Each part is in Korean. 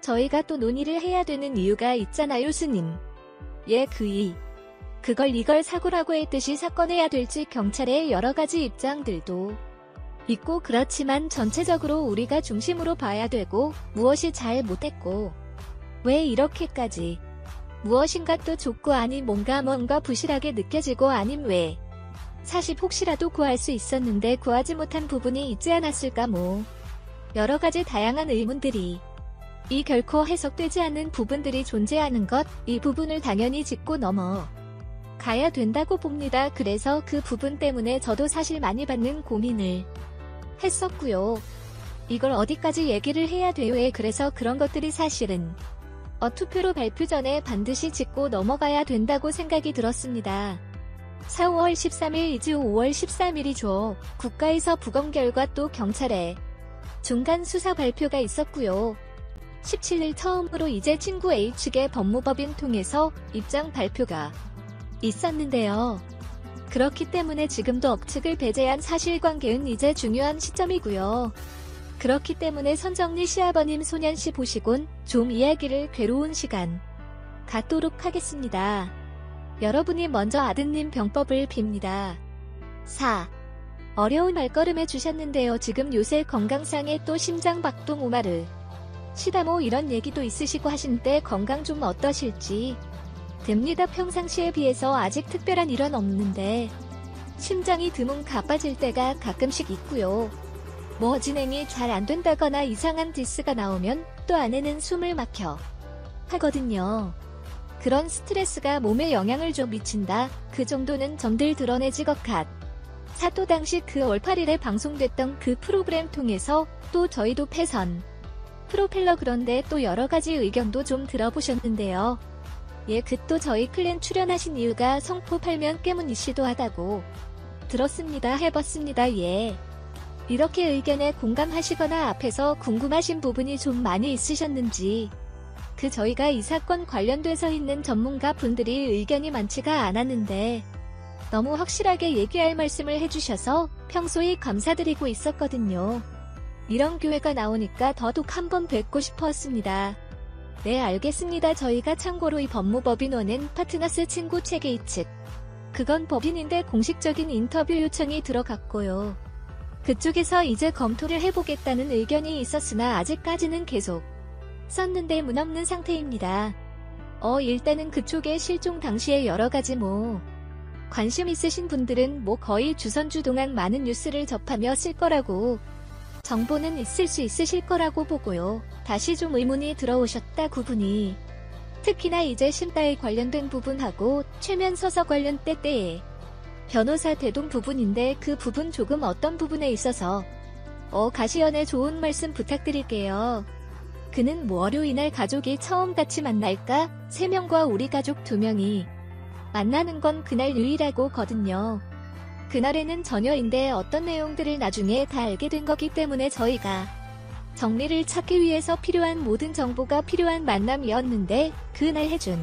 저희가 또 논의를 해야 되는 이유가 있잖아요, 스님. 예, 그걸 이걸 사고라고 했듯이 사건해야 될지 경찰의 여러가지 입장들도 있고, 그렇지만 전체적으로 우리가 중심으로 봐야 되고, 무엇이 잘 못했고 왜 이렇게까지 무엇인가 또 좁고, 아니 뭔가 부실하게 느껴지고, 아님 왜 사실 혹시라도 구할 수 있었는데 구하지 못한 부분이 있지 않았을까, 뭐 여러가지 다양한 의문들이, 이 결코 해석되지 않는 부분들이 존재하는 것, 이 부분을 당연히 짚고 넘어 가야 된다고 봅니다. 그래서 그 부분 때문에 저도 사실 많이 받는 고민을 했었고요. 이걸 어디까지 얘기를 해야 돼요? 그래서 그런 것들이 사실은 투표로 발표 전에 반드시 짚고 넘어가야 된다고 생각이 들었습니다. 4, 5월 13일이지 5월 13일이죠. 국가에서 부검 결과 또 경찰의 중간 수사 발표가 있었고요. 17일 처음으로 이제 친구 A 측의 법무법인 통해서 입장 발표가 있었는데요. 그렇기 때문에 지금도 억측을 배제한 사실관계는 이제 중요한 시점이고요. 그렇기 때문에 선정리 시아버님, 소년씨 보시곤 좀 이야기를 괴로운 시간 갖도록 하겠습니다. 여러분이 먼저 아드님 병법을 빕니다. 4. 어려운 말걸음 해주셨는데요. 지금 요새 건강상에 또 심장박동 오마르 시다 뭐 이런 얘기도 있으시고 하신데 건강 좀 어떠실지 됩니다. 평상시에 비해서 아직 특별한 일은 없는데 심장이 드문 가빠질 때가 가끔씩 있고요. 뭐 진행이 잘 안 된다거나 이상한 디스가 나오면 또 아내는 숨을 막혀 하거든요. 그런 스트레스가 몸에 영향을 좀 미친다, 그 정도는 점들 드러내지 것 같. 사또 당시 그 월 8일에 방송됐던 그 프로그램 통해서 또 저희도 패선 프로펠러, 그런데 또 여러가지 의견도 좀 들어보셨는데요. 예, 그 또 저희 클랜 출연하신 이유가 성포 팔면 깨문이시도 하다고 들었습니다. 해봤습니다. 예. 이렇게 의견에 공감하시거나 앞에서 궁금하신 부분이 좀 많이 있으셨는지, 저희가 이 사건 관련돼서 있는 전문가 분들이 의견이 많지가 않았는데 너무 확실하게 얘기할 말씀을 해주셔서 평소에 감사드리고 있었거든요. 이런 교회가 나오니까 더더욱 한번 뵙고 싶었습니다. 네, 알겠습니다. 저희가 참고로 이 법무법인원은 파트너스 친구 체계 측, 그건 법인인데 공식적인 인터뷰 요청이 들어갔고요. 그쪽에서 이제 검토를 해보겠다는 의견이 있었으나 아직까지는 계속 썼는데 문 없는 상태입니다. 일단은 그쪽에 실종 당시에 여러가지 관심 있으신 분들은 거의 주선주 동안 많은 뉴스를 접하며 쓸 거라고, 정보는 있을 수 있으실 거라고 보고요. 다시 좀 의문이 들어오셨다 구분이, 특히나 이제 심다에 관련된 부분하고 최면 서서 관련 때에 변호사 대동 부분인데 그 부분 조금 어떤 부분에 있어서 가시연의 좋은 말씀 부탁드릴게요. 그는 월요일날 가족이 처음 같이 만날까? 3명과 우리 가족 2명이 만나는 건 그날 유일하고 거든요. 그날에는 저녁인데 어떤 내용들을 나중에 다 알게 된 거기 때문에 저희가 정리를 찾기 위해서 필요한 모든 정보가 필요한 만남이었는데 그날 해준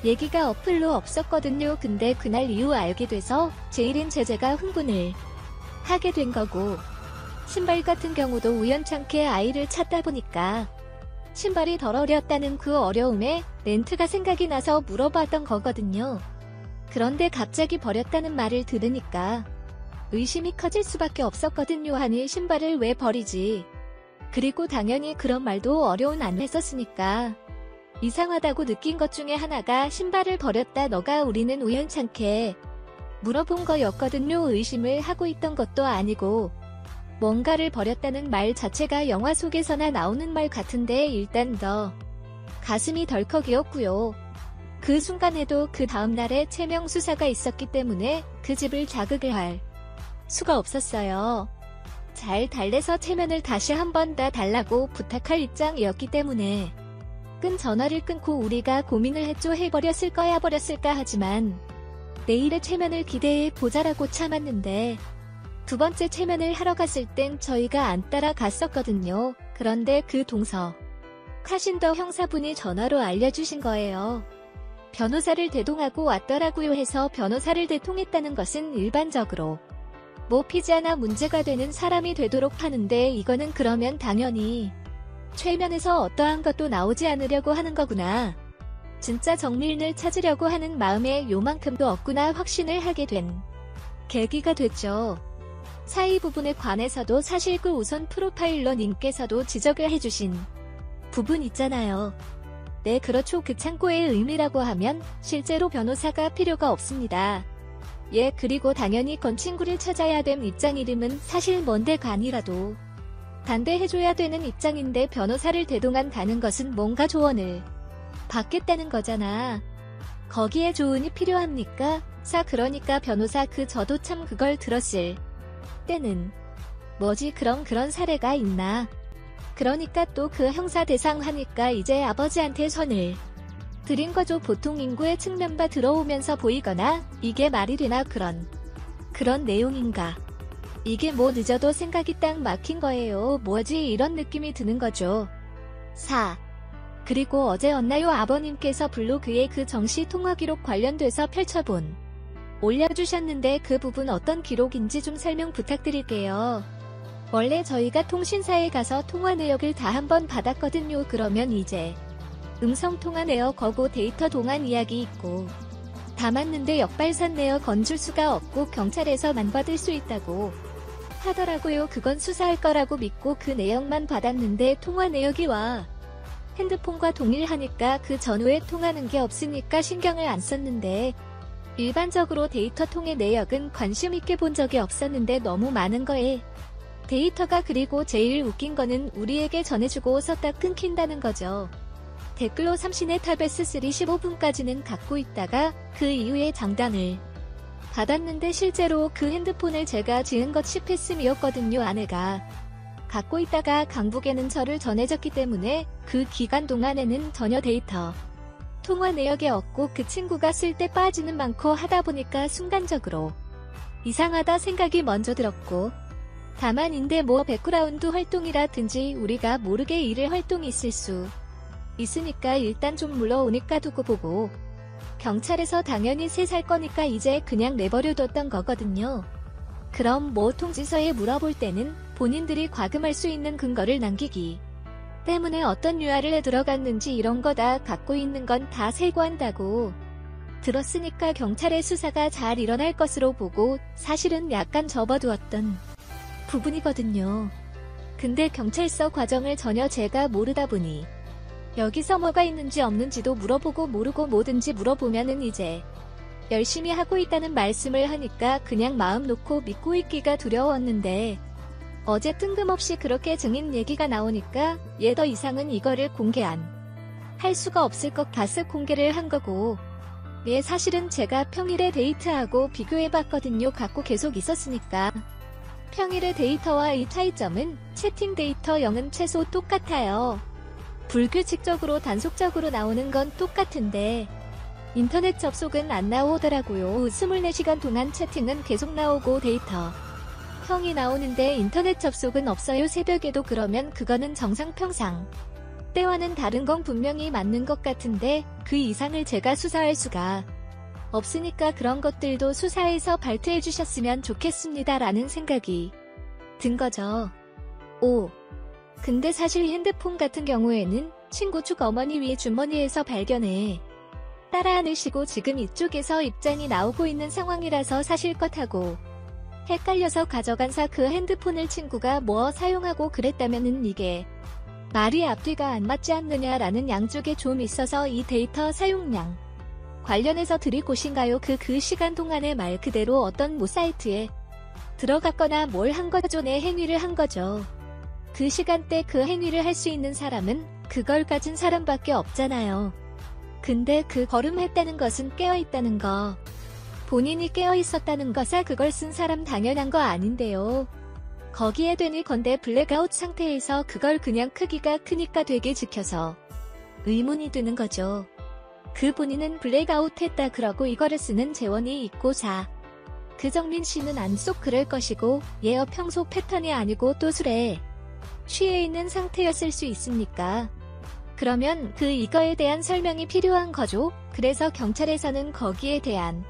얘기가 어플로 없었거든요. 근데 그날 이후 알게 돼서 제일인 제재가 흥분을 하게 된 거고, 신발 같은 경우도 우연찮게 아이를 찾다 보니까 신발이 덜 어렸다는 그 어려움에 렌트가 생각이 나서 물어봤던 거거든요. 그런데 갑자기 버렸다는 말을 들으니까 의심이 커질 수밖에 없었거든요. 아니, 신발을 왜 버리지? 그리고 당연히 그런 말도 어려운 안 했었으니까 이상하다고 느낀 것 중에 하나가 신발을 버렸다 너가 우리는 우연찮게 물어본 거였거든요. 의심을 하고 있던 것도 아니고 뭔가를 버렸다는 말 자체가 영화 속에서나 나오는 말 같은데 일단 더 가슴이 덜컥이었고요. 그 순간에도 그 다음날에 체명 수사가 있었기 때문에 그 집을 자극을 할 수가 없었어요. 잘 달래서 체면을 다시 한 번 더 달라고 부탁할 입장이었기 때문에 끈 전화를 끊고 우리가 고민을 했죠. 해버렸을 거야 버렸을까 하지만 내일의 체면을 기대해 보자라고 참았는데 두 번째 체면을 하러 갔을 땐 저희가 안 따라갔었거든요. 그런데 그 동석 카신더 형사분이 전화로 알려주신 거예요. 변호사를 대동하고 왔더라고요. 해서 변호사를 대통했다는 것은 일반적으로 피지 않아 문제가 되는 사람이 되도록 하는데 이거는 그러면 당연히 최면에서 어떠한 것도 나오지 않으려고 하는 거구나. 진짜 정밀을 찾으려고 하는 마음에 요만큼도 없구나 확신을 하게 된 계기가 됐죠. 사이 부분에 관해서도 사실 그 우선 프로파일러님께서도 지적을 해주신 부분 있잖아요. 네, 그렇죠. 그 창고의 의미라고 하면 실제로 변호사가 필요가 없습니다. 예, 그리고 당연히 건 친구를 찾아야 됨 입장 이름은 사실 뭔데가 아니라도 반대해줘야 되는 입장인데 변호사를 대동한 다는 것은 뭔가 조언을 받겠다는 거잖아. 거기에 조언이 필요합니까? 그러니까 변호사 저도 참 그걸 들었을 때는 뭐지 그런 사례가 있나. 그러니까 또 그 형사 대상 하니까 이제 아버지한테 선을 드린 거죠. 보통 인구의 측면바 들어오면서 보이거나 이게 말이 되나 그런 내용인가. 이게 뭐 늦어도 생각이 딱 막힌 거예요. 뭐지 이런 느낌이 드는 거죠. 그리고 어제였나요? 아버님께서 블로그에 그 정씨 통화 기록 관련돼서 올려주셨는데 그 부분 어떤 기록인지 좀 설명 부탁드릴게요. 원래 저희가 통신사에 가서 통화 내역을 다 한번 받았거든요. 그러면 이제 음성통화 내역 거고 데이터 동안 이야기 있고 담았는데 역발산 내역 건줄 수가 없고 경찰에서만 받을 수 있다고 하더라고요. 그건 수사할 거라고 믿고 그 내역만 받았는데 통화 내역이 와 핸드폰과 동일하니까 그 전후에 통하는 게 없으니까 신경을 안 썼는데 일반적으로 데이터 통의 내역은 관심 있게 본 적이 없었는데 너무 많은 거에 데이터가 그리고 제일 웃긴 거는 우리에게 전해주고 썼다 끊긴다는 거죠. 댓글로 삼신의 탑S 3 15분까지는 갖고 있다가 그 이후에 장단을 받았는데 실제로 그 핸드폰을 제가 지은 것 10회쯤이었거든요. 아내가 갖고 있다가 강북에는 저를 전해졌기 때문에 그 기간 동안에는 전혀 데이터 통화 내역이 없고 그 친구가 쓸 때 빠지는 많고 하다 보니까 순간적으로 이상하다 생각이 먼저 들었고 다만인데 뭐 백그라운드 활동이라든지 우리가 모르게 일을 활동이 있을 수 있으니까 일단 좀 물러오니까 두고 보고 경찰에서 당연히 새 거니까 이제 그냥 내버려뒀던 거거든요. 그럼 뭐 통지서에 물어볼 때는 본인들이 과금할 수 있는 근거를 남기기 때문에 어떤 유아를 들어갔는지 이런 거 다 갖고 있는 건 다 세고한다고 들었으니까 경찰의 수사가 잘 일어날 것으로 보고 사실은 약간 접어두었던 부분이거든요. 근데 경찰서 과정을 전혀 제가 모르다 보니 여기서 뭐가 있는지 없는지도 물어보고 모르고 뭐든지 물어보면은 이제 열심히 하고 있다는 말씀을 하니까 그냥 마음 놓고 믿고 있기가 두려웠는데 어제 뜬금없이 그렇게 증인 얘기가 나오니까 더 이상은 이거를 공개 안 할 수가 없을 것 같아서 공개를 한 거고 사실은 제가 평일에 데이트하고 비교해봤거든요. 갖고 계속 있었으니까. 평일의 데이터와 이 차이점은 채팅 데이터 0은 최소 똑같아요. 불규칙적으로 단속적으로 나오는 건 똑같은데 인터넷 접속은 안 나오더라고요. 24시간 동안 채팅은 계속 나오고 데이터 형이 나오는데 인터넷 접속은 없어요. 새벽에도. 그러면 그거는 정상 평상 때와는 다른 건 분명히 맞는 것 같은데 그 이상을 제가 수사할 수가 없으니까 그런 것들도 수사해서 발표해 주셨으면 좋겠습니다 라는 생각이 든 거죠. 근데 사실 핸드폰 같은 경우에는 친구 축 어머니 위 주머니에서 발견해 따라 안으시고 지금 이쪽에서 입장이 나오고 있는 상황이라서 사실 것하고 헷갈려서 가져간사 그 핸드폰을 친구가 사용하고 그랬다면은 이게 말이 앞뒤가 안 맞지 않느냐라는 양쪽에 좀 있어서 이 데이터 사용량 관련해서 드릴 곳인가요? 그 시간 동안에 말 그대로 어떤 사이트에 들어갔거나 뭘 한 거죠. 내 행위를 한 거죠. 그 시간대 그 행위를 할 수 있는 사람은 그걸 가진 사람밖에 없잖아요. 근데 그 걸음했다는 것은 깨어있다는 거. 본인이 깨어있었다는 것사 그걸 쓴 사람 당연한 거 아닌데요. 거기에 되니 건데 블랙아웃 상태에서 그걸 그냥 크기가 크니까 되게 지켜서 의문이 드는 거죠. 그 본인은 블랙아웃 했다 그러고 이거를 쓰는 재원이 있고 그정민 씨는 안 쏙 그럴 것이고 평소 패턴이 아니고 또 술에 취해 있는 상태였을 수 있으니까. 그러면 이거에 대한 설명이 필요한 거죠. 그래서 경찰에서는 거기에 대한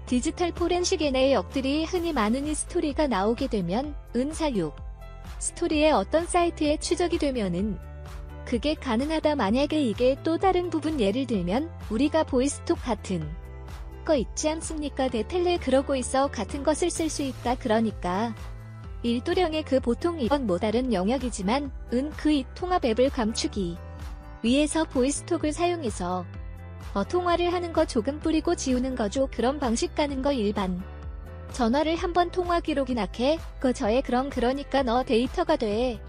디지털 포렌식의 내역들이 흔히 많은 이 스토리가 나오게 되면 은사육 스토리의 어떤 사이트에 추적이 되면은 그게 가능하다. 만약에 이게 또 다른 부분 예를 들면 우리가 보이스톡 같은 거 있지 않습니까? 대텔레 그러고 있어 같은 것을 쓸 수 있다. 그러니까 일도령의 그 보통 이건 뭐 다른 영역이지만 그 이 통합 앱을 감추기 위해서 보이스톡을 사용해서 통화를 하는 거 조금 뿌리고 지우는 거죠. 그런 방식 가는 거 일반 전화를 한번 통화 기록이나 해 저의 그러니까 너 데이터가 돼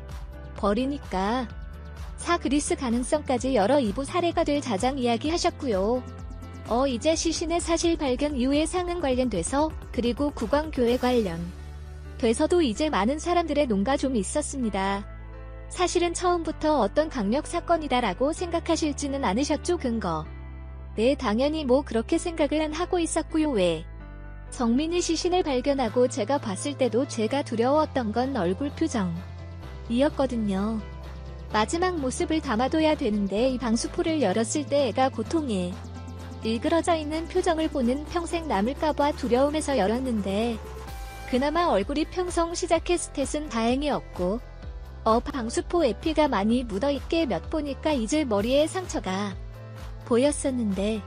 버리니까 그리스 가능성까지 여러 2부 사례가 될 자장 이야기 하셨고요. 이제 시신의 사실 발견 이후의 상황 관련돼서 그리고 국왕교회 관련 돼서도 이제 많은 사람들의 논가 좀 있었습니다. 사실은 처음부터 어떤 강력 사건이다라고 생각하실지는 않으셨죠? 근거. 네, 당연히 뭐 그렇게 생각을 하고 있었고요. 왜? 정민이 시신을 발견하고 제가 봤을 때도 제가 두려웠던 건 얼굴 표정이었거든요. 마지막 모습을 담아둬야 되는데 이 방수포를 열었을 때 애가 고통에 일그러져 있는 표정을 보는 평생 남을까봐 두려움에서 열었는데 그나마 얼굴이 평성 시작해 스탯은 다행히 없고 방수포에 피가 많이 묻어있게 몇 보니까 이제 머리에 상처가 보였었는데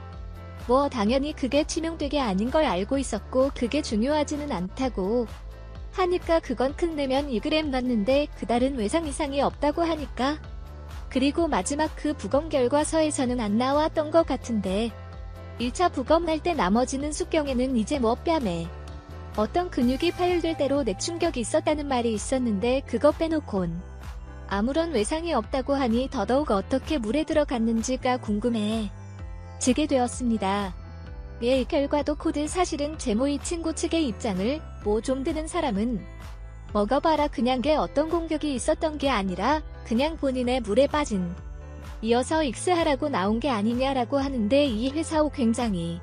뭐 당연히 그게 치명되게 아닌 걸 알고 있었고 그게 중요하지는 않다고 하니까 그건 끝내면 2g 났는데 그달은 외상 이상이 없다고 하니까 그리고 마지막 그 부검 결과서에서는 안 나왔던 것 같은데 1차 부검할 때 나머지는 숙경에는 이제 뭐 뺨에 어떤 근육이 파열될 대로 뇌충격이 있었다는 말이 있었는데 그거 빼놓곤 아무런 외상이 없다고 하니 더더욱 어떻게 물에 들어갔는지가 궁금해지게 되었습니다. 이 결과도 코드 사실은 제모이 친구 측의 입장을 뭐 좀 드는 사람은 먹어봐라 그냥 게 어떤 공격이 있었던 게 아니라 그냥 본인의 물에 빠진 이어서 익스하라고 나온 게 아니냐라고 하는데 이 회사호 굉장히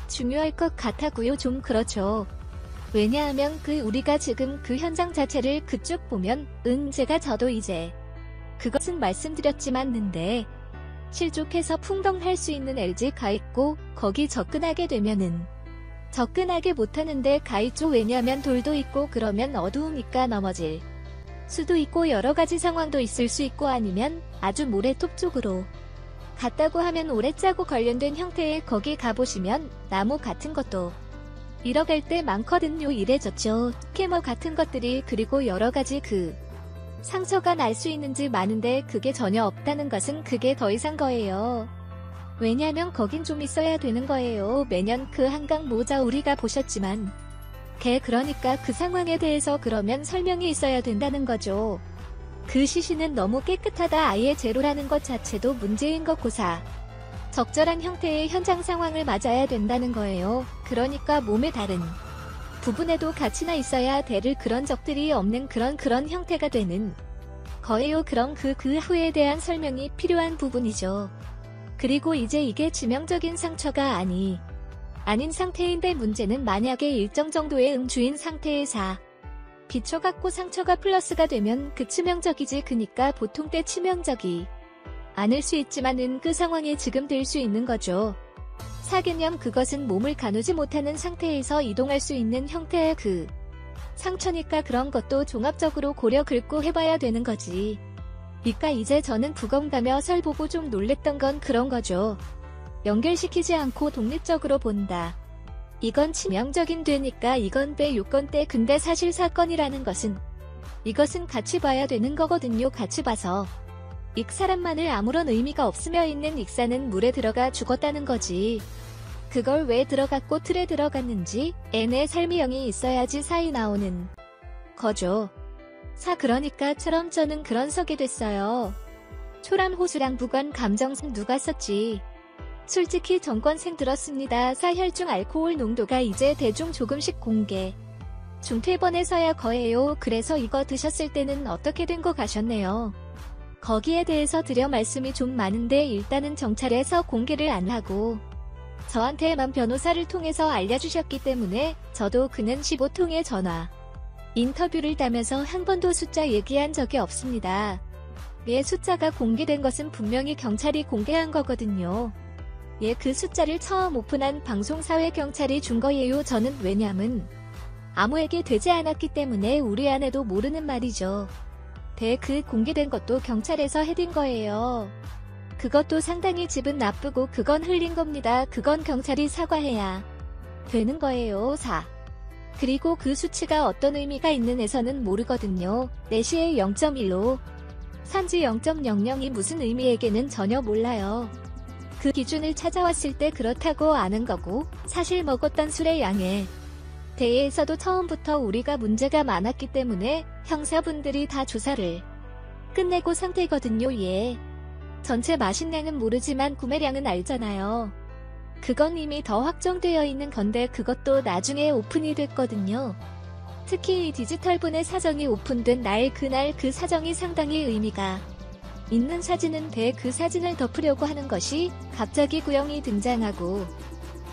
중요할 것 같았고요. 좀 그렇죠. 왜냐하면 우리가 지금 그 현장 자체를 그쪽 보면 제가 저도 이제 그것은 말씀드렸지만는데 실족해서 풍덩할 수 있는 LG가 있고 거기 접근하게 되면은 접근하게 못하는데 가 있죠. 왜냐면 돌도 있고 그러면 어두우니까 넘어질 수도 있고 여러가지 상황도 있을 수 있고 아니면 아주 모래톱 쪽으로 갔다고 하면 오래짜고 관련된 형태의 거기 가보시면 나무 같은 것도 잃어갈 때 많거든요. 이래졌죠. 캐머 같은 것들이 그리고 여러가지 상처가 날 수 있는지 많은데 그게 전혀 없다는 것은 그게 더 이상 거예요. 왜냐면 거긴 좀 있어야 되는 거예요. 매년 한강 모자 우리가 보셨지만 그러니까 그 상황에 대해서 그러면 설명이 있어야 된다는 거죠. 그 시신은 너무 깨끗하다 아예 제로라는 것 자체도 문제인 것 고사. 적절한 형태의 현장 상황을 맞아야 된다는 거예요. 그러니까 몸의 다른 부분에도 가치나 있어야 될 그런 적들이 없는 그런 형태가 되는 거예요. 그럼 그 후에 대한 설명이 필요한 부분이죠. 그리고 이제 이게致命적인 상처가 아닌 상태인데 문제는 만약에 일정 정도의 음주인 상태의 비춰갖고 상처가 플러스가 되면致命적이지. 그니까 보통 때 치명적이 않을 수 있지만은 그 상황에 지금 될 수 있는 거죠. 개념 그것은 몸을 가누지 못하는 상태에서 이동할 수 있는 형태의 상처니까 그런 것도 종합적으로 고려 긁고 해봐야 되는 거지. 그러니까 이제 저는 부검 가며 설 보고 좀 놀랬던 건 그런 거죠. 연결시키지 않고 독립적으로 본다. 이건 치명적인 되니까 이건 빼 요건 때 근데 사실 사건이라는 것은 이것은 같이 봐야 되는 거거든요. 같이 봐서 사람만을 아무런 의미가 없으며 있는 익사는 물에 들어가 죽었다는 거지. 그걸 왜 들어갔고 틀에 들어갔는지 N의 삶이형이 있어야지 사이 나오는 거죠. 그러니까처럼 저는 그런 서게 됐어요. 초람 호수랑 부관 감정선 누가 썼지. 솔직히 정권생 들었습니다. 혈중 알코올 농도가 이제 대중 조금씩 공개 중퇴번에서야 거예요. 그래서 이거 드셨을 때는 어떻게 된 거 가셨네요. 거기에 대해서 드려 말씀이 좀 많은데 일단은 정찰에서 공개를 안 하고 저한테만 변호사를 통해서 알려주셨기 때문에 저도 그는 15통의 전화 인터뷰를 따면서 한 번도 숫자 얘기한 적이 없습니다. 숫자가 공개된 것은 분명히 경찰이 공개한 거거든요. 그 숫자를 처음 오픈한 방송사회 경찰이 준 거예요. 저는 왜냐면 아무에게 되지 않았기 때문에 우리 아내도 모르는 말이죠. 그 공개된 것도 경찰에서 해댄 거예요. 그것도 상당히 기분 나쁘고 그건 흘린 겁니다. 그건 경찰이 사과해야 되는 거예요. 4. 그리고 그 수치가 어떤 의미가 있는에서는 모르거든요. 4시에 0.1로 산지 0.00이 무슨 의미에게는 전혀 몰라요. 그 기준을 찾아왔을 때 그렇다고 아는 거고, 사실 먹었던 술의 양에 대해서도 처음부터 우리가 문제가 많았기 때문에 형사분들이 다 조사를 끝내고 상태거든요. 예. 전체 마신량은 모르지만 구매량은 알잖아요. 그건 이미 더 확정되어 있는 건데 그것도 나중에 오픈이 됐거든요. 특히 이 디지털분의 사정이 오픈된 날 그날 그 사정이 상당히 의미가 있는 사진은 그 사진을 덮으려고 하는 것이 갑자기 구형이 등장하고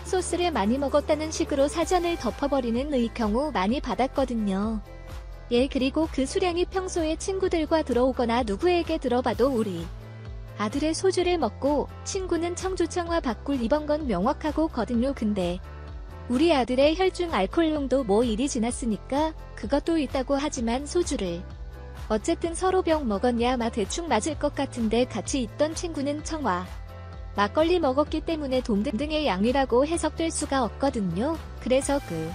소스를 많이 먹었다는 식으로 사전을 덮어버리는 경우 많이 받았거든요. 예, 그리고 그 수량이 평소에 친구들과 들어오거나 누구에게 들어봐도 우리 아들의 소주를 먹고 친구는 청주청과 바꿀 이번 건 명확하고 거든요. 근데 우리 아들의 혈중 알코올농도 뭐 일이 지났으니까 그것도 있다고 하지만 소주를 어쨌든 서로 병 먹었냐 대충 맞을 것 같은데 같이 있던 친구는 청와 막걸리 먹었기 때문에 동등의 양이라고 해석될 수가 없거든요. 그래서 그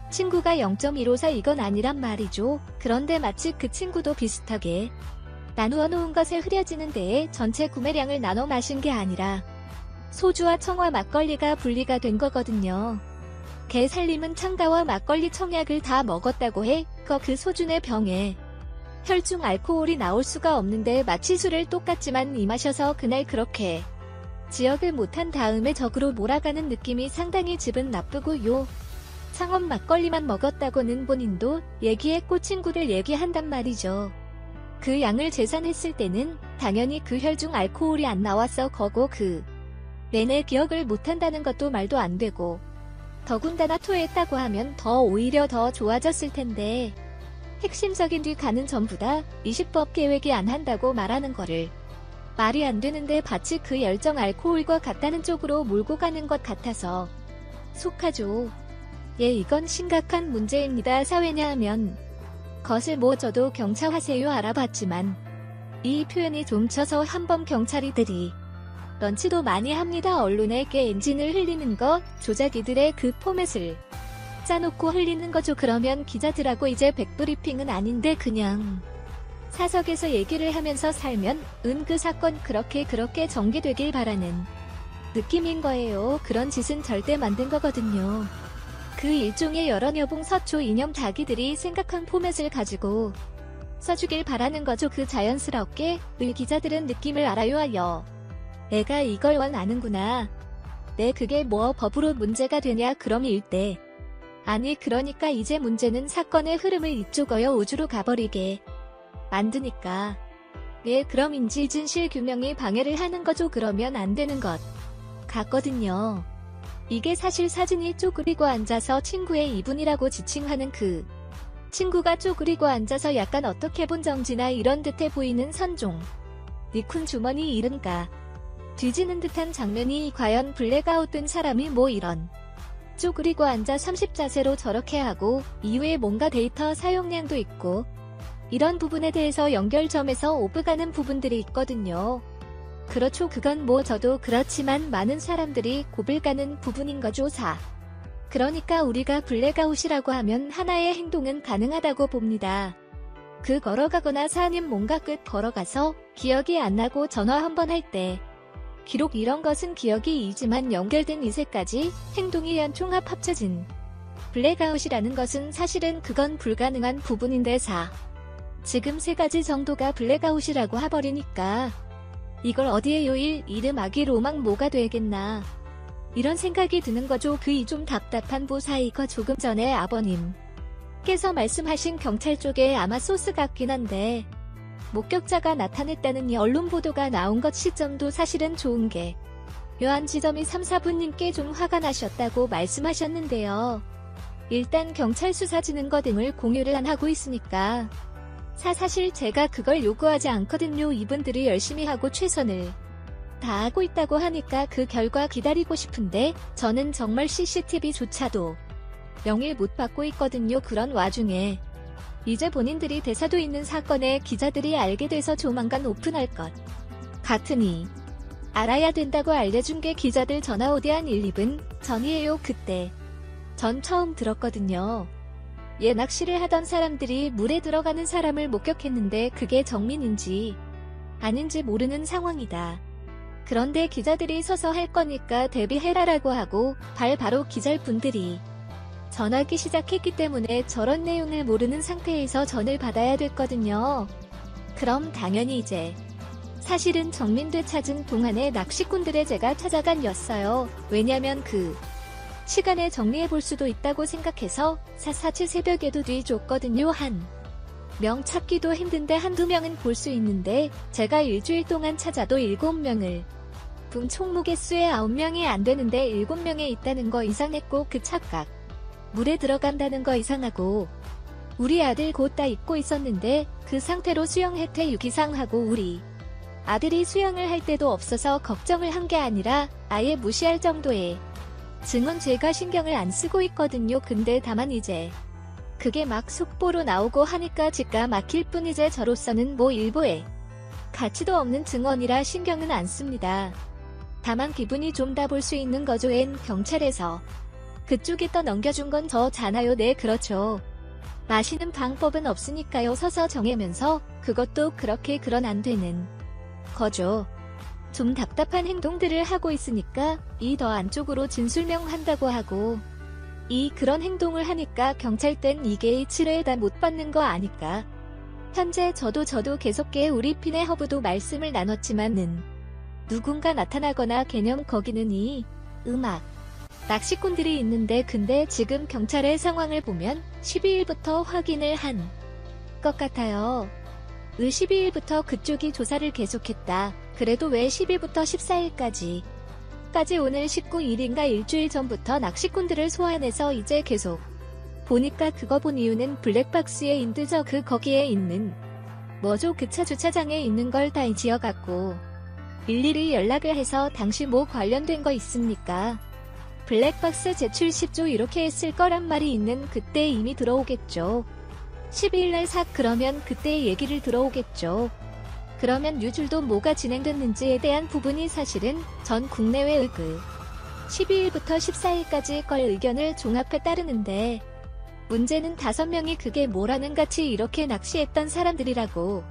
친구가 0.154 이건 아니란 말이죠. 그런데 마치 그 친구도 비슷하게 나누어 놓은 것에 흐려지는 데에 전체 구매량을 나눠 마신 게 아니라 소주와 청과 막걸리가 분리가 된 거거든요. 개 살림은 청다와 막걸리 청약을 다 먹었다고 해. 그 소주의 병에 혈중 알코올이 나올 수가 없는데 마치 술을 똑같지만 이 마셔서 그날 그렇게 지역을 못한 다음에 적으로 몰아가는 느낌이 상당히 기분 나쁘고요. 창업 막걸리만 먹었다고는 본인도 얘기에 꽂힌구를 얘기한단 말이죠. 그 양을 계산했을 때는 당연히 그 혈중 알코올이 안 나왔어. 거고 그 내내 기억을 못한다는 것도 말도 안 되고 더군다나 토했다고 하면 오히려 더 좋아졌을 텐데 핵심적인 뒤 가는 전부 다 20법 계획이 안 한다고 말하는 거를 말이 안 되는데 마치 그 열정 알코올과 같다는 쪽으로 몰고 가는 것 같아서 속하죠. 예, 이건 심각한 문제입니다. 사회냐 하면 것을 저도 경찰 하세요 알아봤지만 이 표현이 좀 쳐서 한번 경찰이들이 런치도 많이 합니다. 언론에게 엔진을 흘리는 거, 조작이들의 그 포맷을 짜놓고 흘리는 거죠. 그러면 기자들하고 이제 백브리핑은 아닌데 그냥 사석에서 얘기를 하면서 살면 그 사건 그렇게 전개되길 바라는 느낌인 거예요. 그런 짓은 절대 만든 거거든요. 그 일종의 여론여봉 서초 이념 자기들이 생각한 포맷을 가지고 써주길 바라는 거죠. 그 자연스럽게 기자들은 느낌을 알아요. 애가 이걸 아는구나. 네, 그게 법으로 문제가 되냐 그럼 일대. 아니 그러니까 이제 문제는 사건의 흐름을 이쪽어요 우주로 가버리게 만드니까. 예, 그럼 인지 진실 규명이 방해를 하는 거죠. 그러면 안 되는 것 같거든요. 이게 사실 사진이 쪼그리고 앉아서 친구의 이분이라고 지칭하는 그 친구가 쪼그리고 앉아서 약간 어떻게 본 정지나 이런 듯해 보이는 선종 니쿤 주머니 이른가 뒤지는 듯한 장면이 과연 블랙아웃 된 사람이 이런 쪼그리고 앉아 30자세로 저렇게 하고 이후에 뭔가 데이터 사용량도 있고 이런 부분에 대해서 연결점에서 오브가는 부분들이 있거든요. 그렇죠. 그건 저도 그렇지만 많은 사람들이 고불가는 부분인 거죠. 4. 그러니까 우리가 블랙아웃이라고 하면 하나의 행동은 가능하다고 봅니다. 걸어가거나 사님 뭔가 끝 걸어가서 기억이 안 나고 전화 한번 할 때 기록 이런 것은 기억이 이지만 연결된 이세까지 행동이 총합 합쳐진 블랙아웃이라는 것은 사실은 그건 불가능한 부분인데 4. 지금 3가지 정도가 블랙아웃이라고 해버리니까 이걸 어디에 요일, 이름, 아기, 로망 뭐가 되겠나 이런 생각이 드는 거죠. 이 좀 답답한 보사이거 조금 전에 아버님께서 말씀하신 경찰 쪽에 아마 소스 같긴 한데 목격자가 나타냈다는 이 언론 보도가 나온 것 시점도 사실은 좋은 게 묘한 지점이 3, 4분님께 좀 화가 나셨다고 말씀하셨는데요. 일단 경찰 수사 진행 거 등을 공유를 안 하고 있으니까 사실 제가 그걸 요구하지 않거든요. 이분들이 열심히 하고 최선을 다하고 있다고 하니까 그 결과 기다리고 싶은데 저는 정말 CCTV조차도 명일 못 받고 있거든요. 그런 와중에 이제 본인들이 대사도 있는 사건에 기자들이 알게 돼서 조만간 오픈할 것 같으니 알아야 된다고 알려준 게 기자들 전화 오대 한 1, 2분 전이에요. 그때 전 처음 들었거든요. 낚시를 하던 사람들이 물에 들어가는 사람을 목격했는데 그게 정민인지 아닌지 모르는 상황이다. 그런데 기자들이 서서 할 거니까 대비해라라고 하고 바로 기자분들이 전화기 시작했기 때문에 저런 내용을 모르는 상태에서 전을 받아야 됐거든요. 그럼 당연히 이제 사실은 정민돼 찾은 동안에 낚시꾼들의 제가 찾아간 였어요. 왜냐면 그 시간에 정리해볼 수도 있다고 생각해서 447 새벽에도 뒤줬거든요. 한 명 찾기도 힘든데 한두 명은 볼 수 있는데 제가 일주일 동안 찾아도 7명을 총 무게수에 9명이 안 되는데 7명에 있다는 거 이상했고 그 착각 물에 들어간다는 거 이상하고 우리 아들 곧 다 입고 있었는데 그 상태로 수영해 퇴육 이상하고 우리 아들이 수영을 할 때도 없어서 걱정을 한 게 아니라 아예 무시할 정도의 증언 제가 신경을 안 쓰고 있거든요. 근데 다만 이제 그게 막 속보로 나오고 하니까 기가 막힐 뿐이지 저로서는 뭐 일보에 가치도 없는 증언이라 신경은 안 씁니다. 다만 기분이 좀 다 볼 수 있는 거죠. 경찰에서 그쪽에 떠 넘겨준 건 저잖아요. 네 그렇죠. 마시는 방법은 없으니까요. 서서 정하면서 그것도 그렇게 그런 안 되는 거죠. 좀 답답한 행동들을 하고 있으니까 이 더 안쪽으로 진술명한다고 하고 이 그런 행동을 하니까 경찰 땐 이게 7회 다 못 받는 거 아니까. 현재 저도 계속해 우리 핀의 허브도 말씀을 나눴지만은 누군가 나타나거나 개념 거기는 이 음악 낚시꾼들이 있는데 근데 지금 경찰의 상황을 보면 12일부터 확인을 한 것 같아요. 12일부터 그쪽이 조사를 계속했다. 그래도 왜 10일부터 14일까지 오늘 19일인가 일주일 전부터 낚시꾼들을 소환해서 이제 계속 보니까 그거 본 이유는 블랙박스에 인드저 그 거기에 있는 뭐죠 그 차 주차장에 있는 걸 다 지어갖고 일일이 연락을 해서 당시 뭐 관련된 거 있습니까? 블랙박스 제출 10조 이렇게 했을 거란 말이 있는 그때 이미 들어오겠죠. 12일날 그러면 그때 얘기를 들어오겠죠. 그러면 뉴줄도 뭐가 진행됐는지에 대한 부분이 사실은 전 국내외의 12일부터 14일까지 걸 의견을 종합해 따르는데 문제는 5명이 그게 뭐라는 같이 이렇게 낚시했던 사람들이라고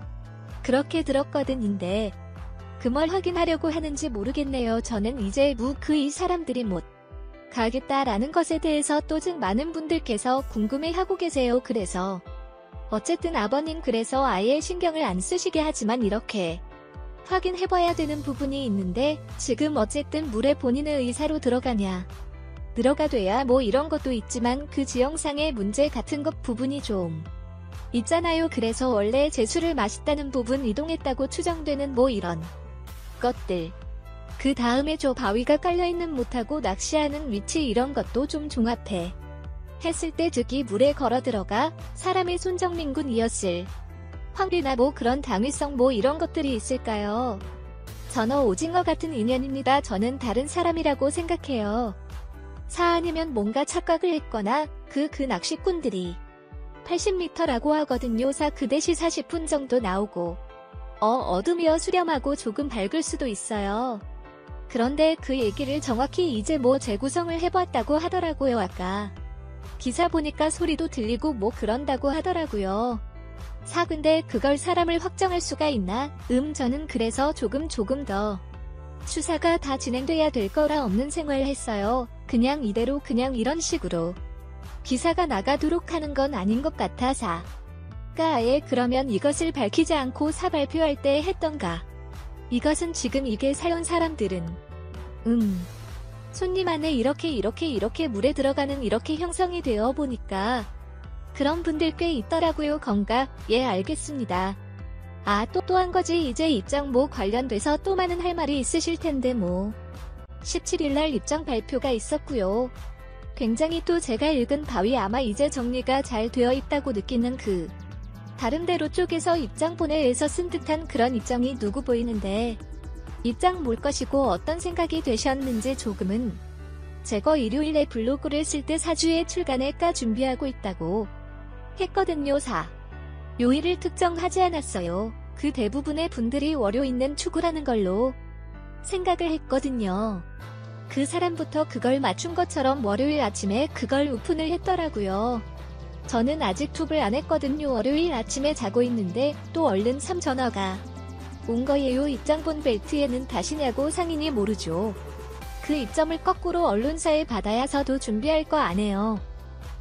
그렇게 들었거든인데 그 뭘 확인하려고 하는지 모르겠네요. 저는 이제 이 사람들이 못 가겠다라는 것에 대해서 또 많은 분들께서 궁금해하고 계세요. 그래서 어쨌든 아버님 그래서 아예 신경을 안 쓰시게 하지만 이렇게 확인해봐야 되는 부분이 있는데 지금 어쨌든 물에 본인의 의사로 들어가돼야 뭐 이런 것도 있지만 그 지형상의 문제 같은 것 부분이 좀 있잖아요. 그래서 원래 제수를 마셨다는 부분 이동했다고 추정되는 뭐 이런 것들 그 다음에 저 바위가 깔려있는 못하고 낚시하는 위치 이런 것도 좀 종합해 했을 때 즉이 물에 걸어 들어가 사람의 손정민군이었을 확률이나 뭐 그런 당위성 뭐 이런 것들이 있을까요? 전어 오징어 같은 인연입니다. 저는 다른 사람이라고 생각해요. 아니면 뭔가 착각을 했거나 그 낚시꾼들이 80m라고 하거든요. 그 대시 40분 정도 나오고 어둠이어 수렴하고 조금 밝을 수도 있어요. 그런데 그 얘기를 정확히 이제 뭐 재구성을 해봤다고 하더라고요. 아까 기사 보니까 소리도 들리고 뭐 그런다고 하더라고요. 근데 그걸 사람을 확정할 수가 있나? 저는 그래서 조금 더 수사가 다 진행돼야 될 거라 없는 생활 했어요. 그냥 이대로 그냥 이런 식으로 기사가 나가도록 하는 건 아닌 것 같아서 아예 그러면 이것을 밝히지 않고 발표할 때 했던가. 이것은 지금 이게 사연 사람들은 손님 안에 이렇게 물에 들어가는 이렇게 형성이 되어 보니까 그런 분들 꽤 있더라고요. 예 알겠습니다. 또 한 가지 이제 입장 뭐 관련돼서 또 많은 할 말이 있으실 텐데 뭐 17일날 입장 발표가 있었고요. 굉장히 또 제가 읽은 바위 아마 이제 정리가 잘 되어 있다고 느끼는 다른 데로 쪽에서 입장 보내에서 쓴 듯한 그런 입장이 누구 보이는데 입장 뭘 것이고 어떤 생각이 되셨는지 조금은 제거 일요일에 블로그를 쓸 때 4주에 출간할까 준비하고 있다고 했거든요. 4. 요일을 특정하지 않았어요. 그 대부분의 분들이 월요 있는 출구라는 걸로 생각을 했거든요. 그 사람부터 그걸 맞춘 것처럼 월요일 아침에 그걸 오픈을 했더라고요. 저는 아직 툭을 안 했거든요. 월요일 아침에 자고 있는데 또 얼른 3 전화가 온 거예요. 입장 본 벨트에는 다시냐고 상인이 모르죠. 그 입점을 거꾸로 언론사에 받아야 서도 준비할 거 안 해요.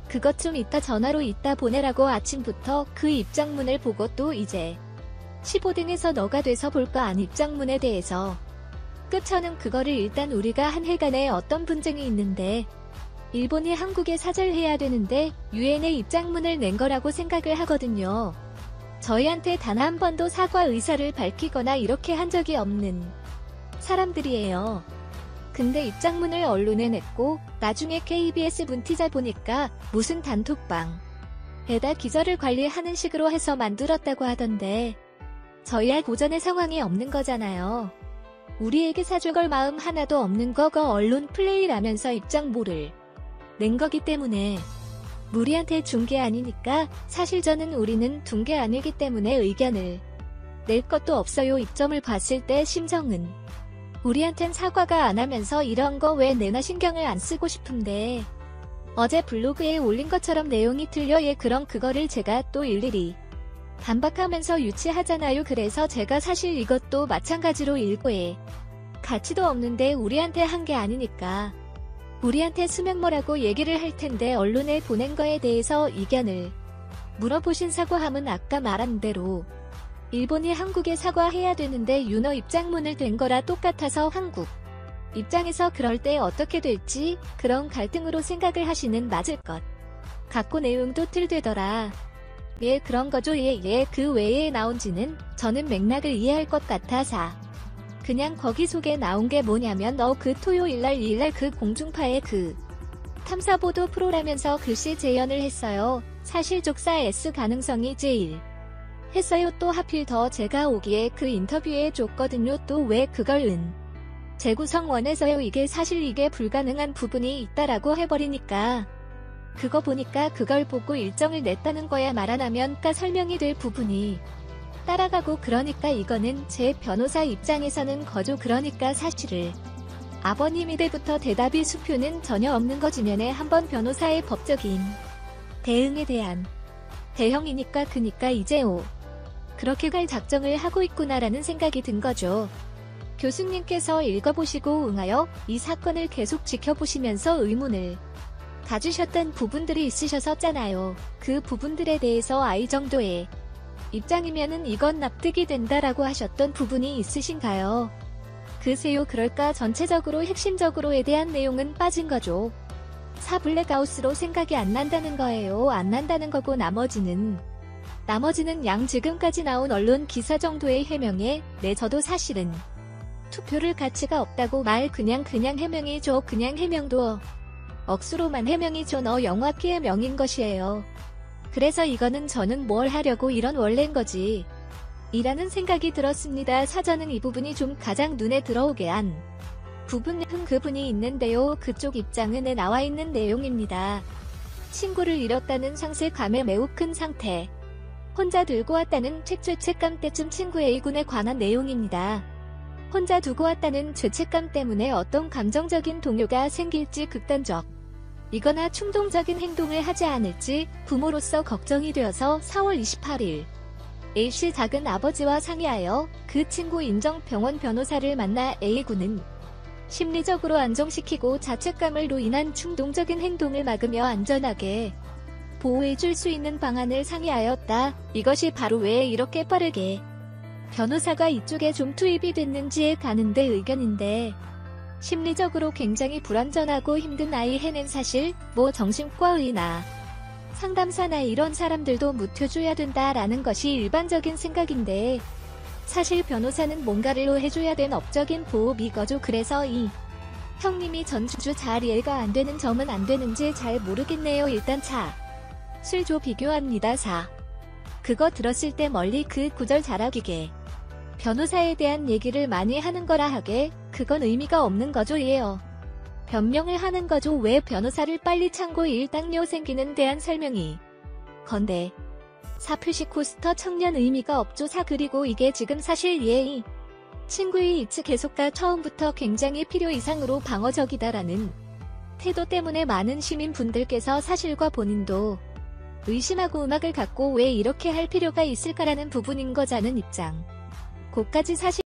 그것 좀 이따 전화로 이따 보내라고 아침부터 그 입장문을 보고 또 이제 15등에서 너가 돼서 볼까 안 입장문에 대해서 끝처는 그거를 일단 우리가 한 해간에 어떤 분쟁이 있는데 일본이 한국에 사절해야 되는데 유엔에 입장문을 낸 거라고 생각을 하거든요. 저희한테 단 한 번도 사과 의사를 밝히거나 이렇게 한 적이 없는 사람들이에요. 근데 입장문을 언론에 냈고 나중에 KBS 문티자 보니까 무슨 단톡방에다 기자를 관리하는 식으로 해서 만들었다고 하던데 저희야 고전의 상황이 없는 거잖아요. 우리에게 사줄 걸 마음 하나도 없는 거고 언론 플레이라면서 입장모를 낸 거기 때문에 우리한테 준 게 아니니까 사실 저는 우리는 둔 게 아니기 때문에 의견을 낼 것도 없어요. 입점을 봤을 때 심정은 우리한텐 사과가 안 하면서 이런 거 왜 내나 신경을 안 쓰고 싶은데 어제 블로그에 올린 것처럼 내용이 틀려. 그럼 그거를 제가 또 일일이 반박하면서 유치하잖아요. 그래서 제가 사실 이것도 마찬가지로 일고에 가치도 없는데 우리한테 한 게 아니니까 우리한테 수명모라고 얘기를 할 텐데 언론에 보낸 거에 대해서 이견을 물어보신 사과함은 아까 말한 대로 일본이 한국에 사과해야 되는데 윤어 입장문을 댄 거라 똑같아서 한국 입장에서 그럴 때 어떻게 될지 그런 갈등으로 생각을 하시는 맞을 것 같고 내용도 틀되더라. 그런 거죠. 그 외에 나온지는 저는 맥락을 이해할 것 같아서 그냥 거기 속에 나온 게 뭐냐면 그 토요일날 이일날 그 공중파의 그 탐사보도 프로라면서 글씨 재연을 했어요. 사실 족사 S 가능성이 제일 했어요. 또 하필 더 제가 오기에 그 인터뷰에 줬거든요. 또 왜 그걸 재구성 원해서요. 이게 사실 이게 불가능한 부분이 있다라고 해버리니까 그거 보니까 그걸 보고 일정을 냈다는 거야. 말 안 하면 설명이 될 부분이 따라가고 그러니까 이거는 제 변호사 입장에서는 거죠. 그러니까 사실을 아버님이 때부터 대답이 수표는 전혀 없는 거지면에 한번 변호사의 법적인 대응에 대한 대형이니까 그니까 이제 그렇게 갈 작정을 하고 있구나라는 생각이 든 거죠. 교수님께서 읽어보시고 응하여 이 사건을 계속 지켜보시면서 의문을 가지셨던 부분들이 있으셨었잖아요. 그 부분들에 대해서 아이 정도의 입장이면은 이건 납득이 된다라고 하셨던 부분이 있으신가요? 글쎄요. 그럴까 전체적으로 핵심적으로에 대한 내용은 빠진 거죠. 4 블랙아웃으로 생각이 안 난다는 거예요. 안 난다는 거고 나머지는 양 지금까지 나온 언론 기사 정도의 해명에 저도 사실은 투표를 가치가 없다고 말 그냥 해명이죠. 그냥 해명도 억수로만 해명이죠. 영화피 해명인 것이에요. 그래서 이거는 저는 뭘 하려고 이런 원래인 거지 이라는 생각이 들었습니다. 사전은 이 부분이 좀 가장 눈에 들어오게 한 부분은 그분이 있는데요. 그쪽 입장은 나와 있는 내용입니다. 친구를 잃었다는 상실감에 매우 큰 상태. 혼자 들고 왔다는 죄책감 때쯤 친구 A군에 관한 내용입니다. 혼자 두고 왔다는 죄책감 때문에 어떤 감정적인 동요가 생길지 극단적 이거나 충동적인 행동을 하지 않을지 부모로서 걱정이 되어서 4월 28일 A씨 작은 아버지와 상의하여 그 친구 인정병원 변호사를 만나 A군은 심리적으로 안정시키고 자책감으로 인한 충동적인 행동을 막으며 안전하게 보호해줄 수 있는 방안을 상의하였다. 이것이 바로 왜 이렇게 빠르게 변호사가 이쪽에 좀 투입이 됐는지에 가는데 의견인데 심리적으로 굉장히 불안전하고 힘든 아이 해낸 사실 정신과의나 상담사나 이런 사람들도 묵혀줘야 된다라는 것이 일반적인 생각인데 사실 변호사는 뭔가를 해줘야 된 업적인 보호비 거죠. 그래서 이 형님이 전주 잘 이해가 안 되는 점은 안 되는지 잘 모르겠네요. 일단 술조 비교합니다. 4. 그거 들었을 때 멀리 그 구절 잘하기게 변호사에 대한 얘기를 많이 하는 거라 하게 그건 의미가 없는 거죠. 변명을 하는 거죠. 왜 변호사를 빨리 창고 일당료 생기는 대한 설명이 건데. 사 표시 코스터 청년 의미가 없죠. 사 그리고 이게 지금 사실 예의. 친구의 이츠 계속가 처음부터 굉장히 필요 이상으로 방어적이다라는 태도 때문에 많은 시민분들께서 사실과 본인도 의심하고 음악을 갖고 왜 이렇게 할 필요가 있을까라는 부분인 거자는 입장. 고까지 사실